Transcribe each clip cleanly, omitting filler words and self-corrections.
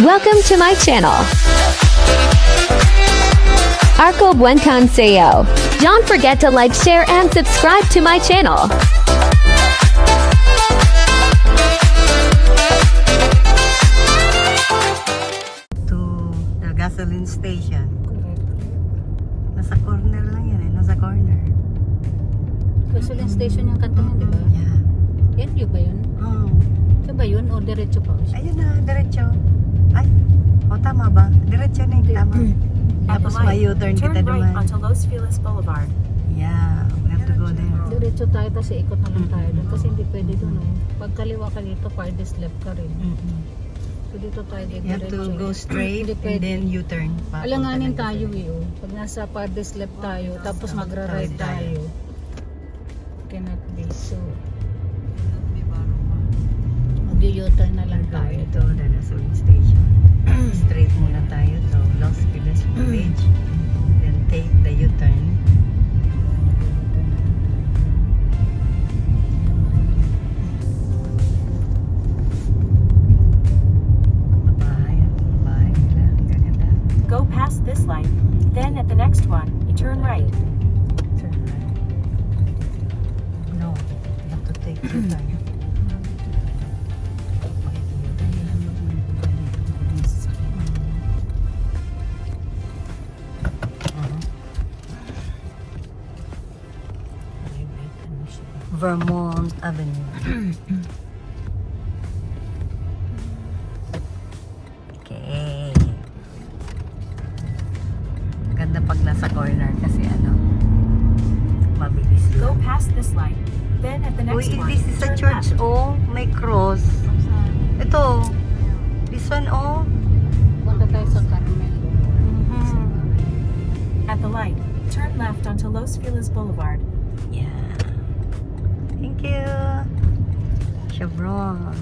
Welcome to my channel. Arco Buencan Sayo. Don't forget to like, share, and subscribe to my channel. To the gasoline station. Correct. Nasa corner lang yan eh. Nasa corner. Gasoline station yung kanto yun, di ba? Yeah. Yan, yun ba yun? Oh. Siya ba yun? O diretso pa? Ayun na, diretso. Ay, tama ba? Diretso na yung tama. Tapos may U-turn kita Turn right naman. onto Los Feliz Boulevard. Yeah, we have to go there. Diretso tayo, tapos ikot na lang tayo doon. Kasi hindi pwede doon, no? Pag kaliwa ka dito, farthest left ka rin. So dito tayo, You have diretso. to go straight Hindi and pwede. then U-turn. Alanganin tayo eh, oh. Pag nasa farthest left tayo, tapos magra-right tayo. Cannot be. So, mag-U-turn na lang tayo. Ito, the gasoline station. Straight muna tayo to Los Feliz Village. Then take the U-turn. Bahay nila. Ang gaganda. Go past this light. Then at the next one, you turn right. Turn right. No, you have to take U-turn. Vermont Avenue. Okay. Ganda pag nasa corner kasi mabilis Go lang. past this light. Then at the Uy, next one, this is a turn church, left. oh. May cross. Ito. This one, oh. Punta tayo sa Carmel. At the light, turn left onto Los Feliz Boulevard. Yeah. Thank you. Chevron.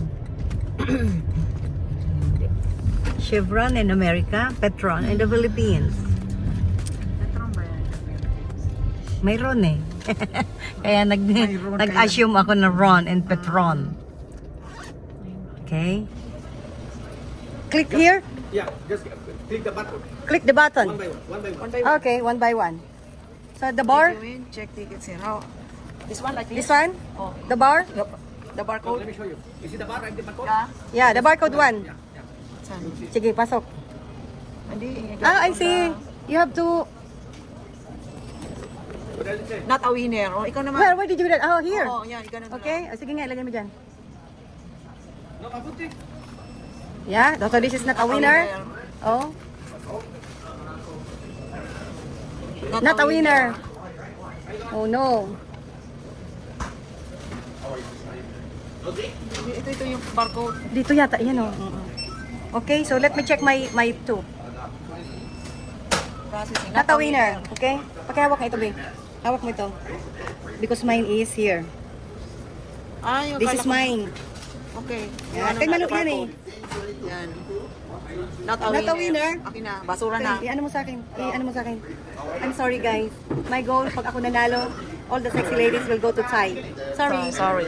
Chevron in America, Petron in the Philippines. Mayroon eh. Kaya nag-assume ako na Ron and Petron. Okay. Click here. Yeah, just click the button. Click the button. One by one. Okay, one by one. So the bar, Check tickets here. How? This one like this this? one, Oh, the bar. the barcode? Let me show you. You see the bar right the barcode? Yeah. Yeah, the barcode one. Saan? Sige, pasok. Hindi. I see. You have to. What does it say? Not a winner. Oh, ikaw naman. Where did you do that? Oh, here. Oo, yan. Ganun na Okay. lang. Sige nga, ilagay mo dyan. No, kabuti. Yeah, so this is not a winner. Oh, not a winner. Oh no. Ito yung barcode. Dito yata, yan oh. Okay, so let me check my two. Processing. Not a winner. Okay? Pakihawak na ito, babe. Hawak mo ito. Because mine is here. Ah, yung This is kala ko- mine. Okay. Yeah, Ano kay na, Manok yan eh. barcode. Yan. Not a Not a winner. winner. Akin na. Basura na. Okay, i-ano mo sa akin. I-ano mo sa akin. I'm sorry, guys. My goal, pag ako nanalo, all the sexy ladies will go to Thai. Sorry. Sorry.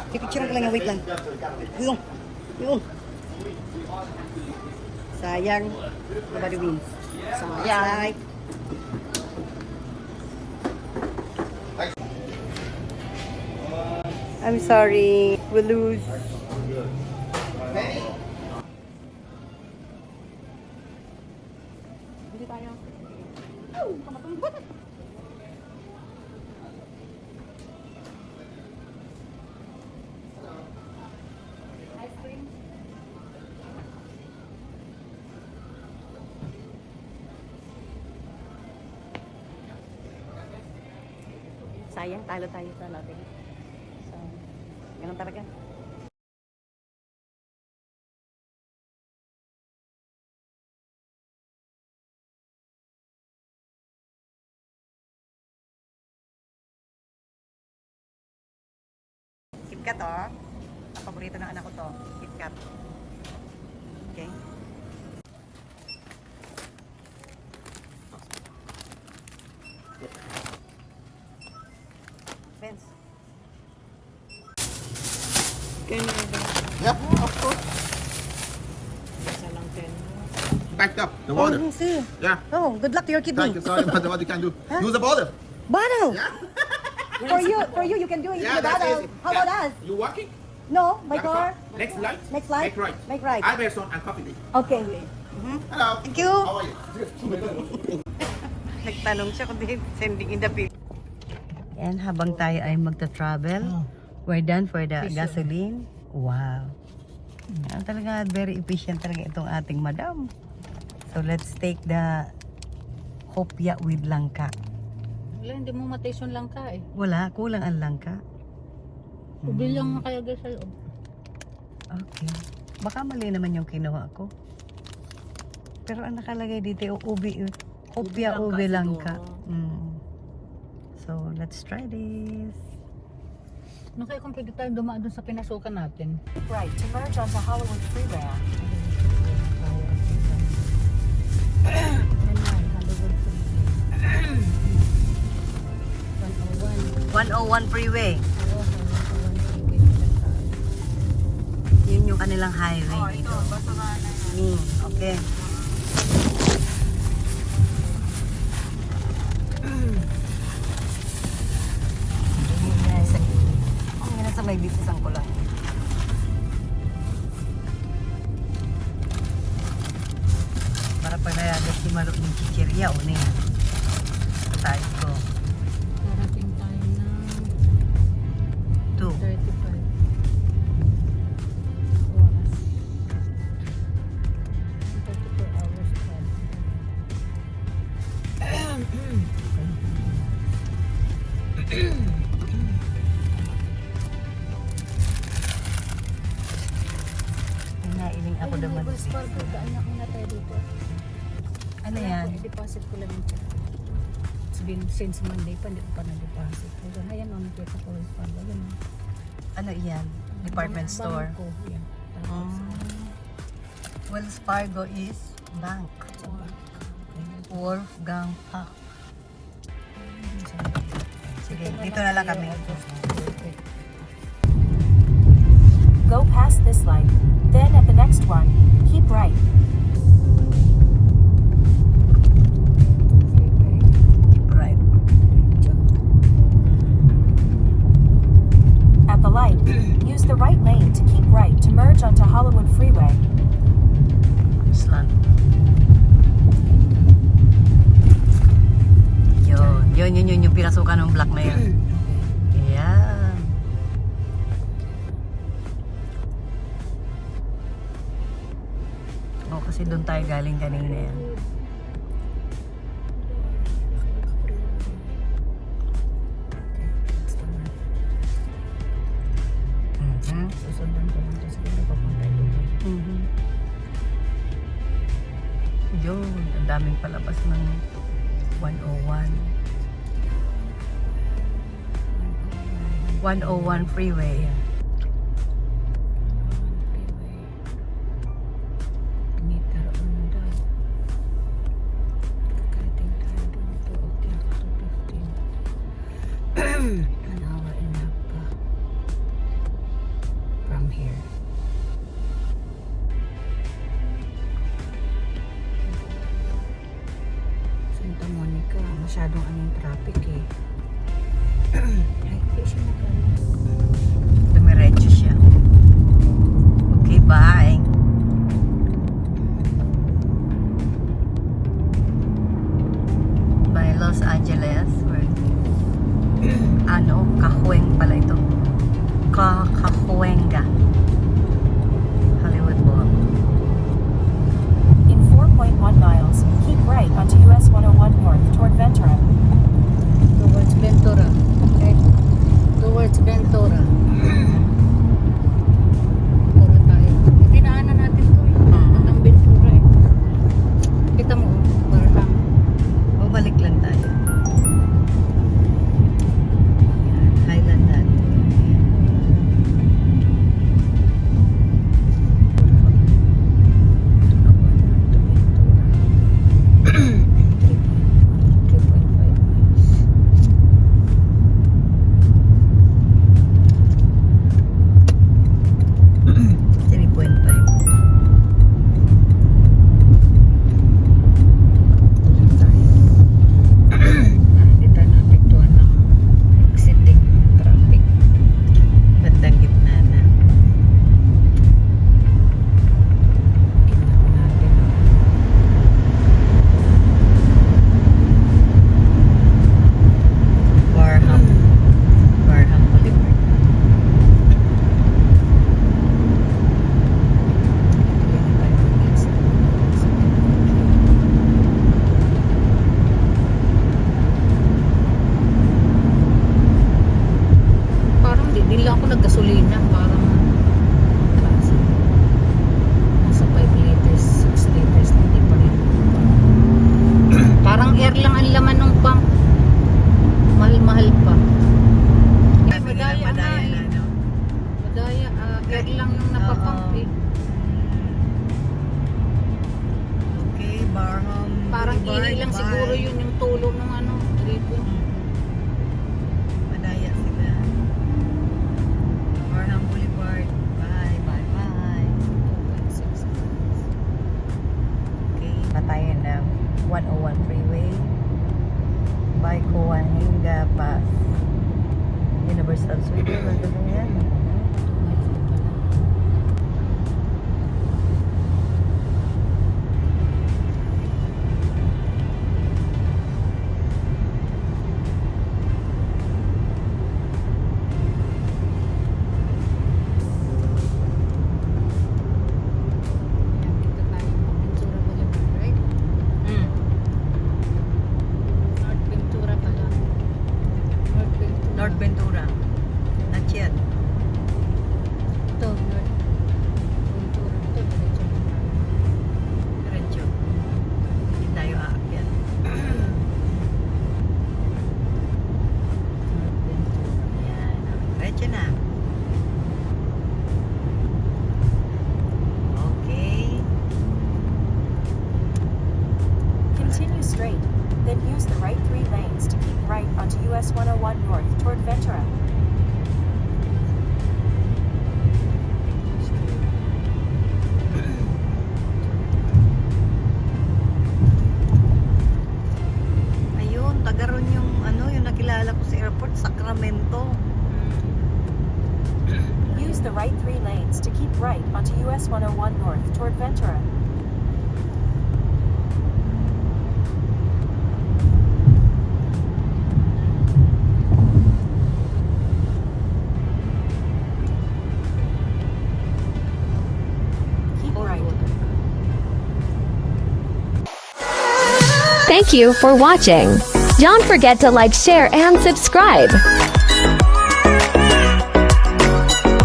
Pipicture ko lang yan. Wait lang. Yung. Yung. Sayang. Nobody wins. Yan. Like. I'm sorry. We lose. Hindi tayo. Sayang, talo tayo sa lottery. So, ganun talaga. KitKat oh. Ang paborito ng anak ko to. KitKat. Okay. Vince. Can you? Yeah, of course. The water. Oh, see. Yeah. Oh, good luck to your kidney. Thank you. Sorry about what you can do. Use the bottle. Bottle. For you, you can do it Yeah, with the that's bottle. easy. How about us? You walking? No, my Yeah, car. Next light. Next light? Make right. Make right. Iverson and coffee. Okay. Hello. Thank you. How are you? Nagtanong siya kung sending in the bill. And habang tayo ay magta-travel, we're done for the gasoline. Wow. Talaga very efficient talaga itong ating madam. So let's take the Hopia with langka. Wala, hindi mo mataste yung langka eh. Wala, kulang ang langka. Ubi lang na kaya guys sa loob. Okay. Baka mali naman yung kinuha ko. Pero ang nakalagay dito, ubi, Hopia ubi langka. So let's try this. Ano kaya kung pwede tayo dumaan dun sa pinasukan natin? Keep right to merge onto Hollywood Freeway. Hollywood 101 freeway. Yun yung kanilang highway dito. Okay. Ang nasa may bitisan ko lang. Para pag nayagat si Malo ng chichirya o niya. Tayo ko. Darating tayo ng 2. 35 oras. 34 hours travel. Nailing ako Ay, naman. Wells Fargo, daan na na tayo dito. Ano yan? I-deposit ko lang siya. It's been since Monday pa, hindi ko pa na-deposit. So, ayan, nakita ko Wells Fargo. Ayan, Ano yan? Department store. Bangko, yan. Wells Fargo is bank. Wolfgang Park. Sige, dito na lang kami. Go past this light. Then at the next one, keep right. Keep right. At the light, use the right lane to keep right to merge onto Hollywood Freeway. Slant. Yun yung pinasukan ng black na yun. Ayan. O, kasi doon tayo galing kanina yan. Susundan ko lang ito. Sige, papunta doon. Yun, ang daming palabas ng 101. 101 freeway. Meter on daw. Kakating tayo doon. 2 o'clock to 15. An hour and a half pa. From here. Santa Monica, masyadong anong traffic eh. Ay, di siya magkano. Dumiretso siya. Okay, bye. By Los Angeles. Kahueng pala ito. Kahuenga. Hollywood Boulevard. In 4.1 miles, keep right onto US 101 North toward Ventura. Towards Ventura. Okay. Towards Ventura. napapump eh. Okay, Barham. Parang Boulevard, ihi lang bye. siguro yun yung tulo ng ano, ribbon. Madaya sila. Barham Boulevard. Bye, bye, bye. 2.6. Okay, patayan ng 101 freeway. By Coahuila Pass. Universal Studio. Ganda na yan. Dito tayo, Ventura Boulevard, right? North Ventura pala. North Ventura. North Ventura. Not yet. Ito, North Ventura. Ito, diretso na tayo. Diretso. Hindi tayo aakyat. North Ventura. Yan. Diretso na. Okay. Continue straight, then use the right 3 lanes to keep right onto US 101 North toward Ventura. Ayun, tagaron yung ano, yung nakilala ko sa airport, Sacramento. Use the right 3 lanes to keep right onto US 101 North toward Ventura. Keep right. Thank you for watching. Don't forget to like, share, and subscribe.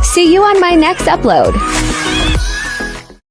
See you on my next upload.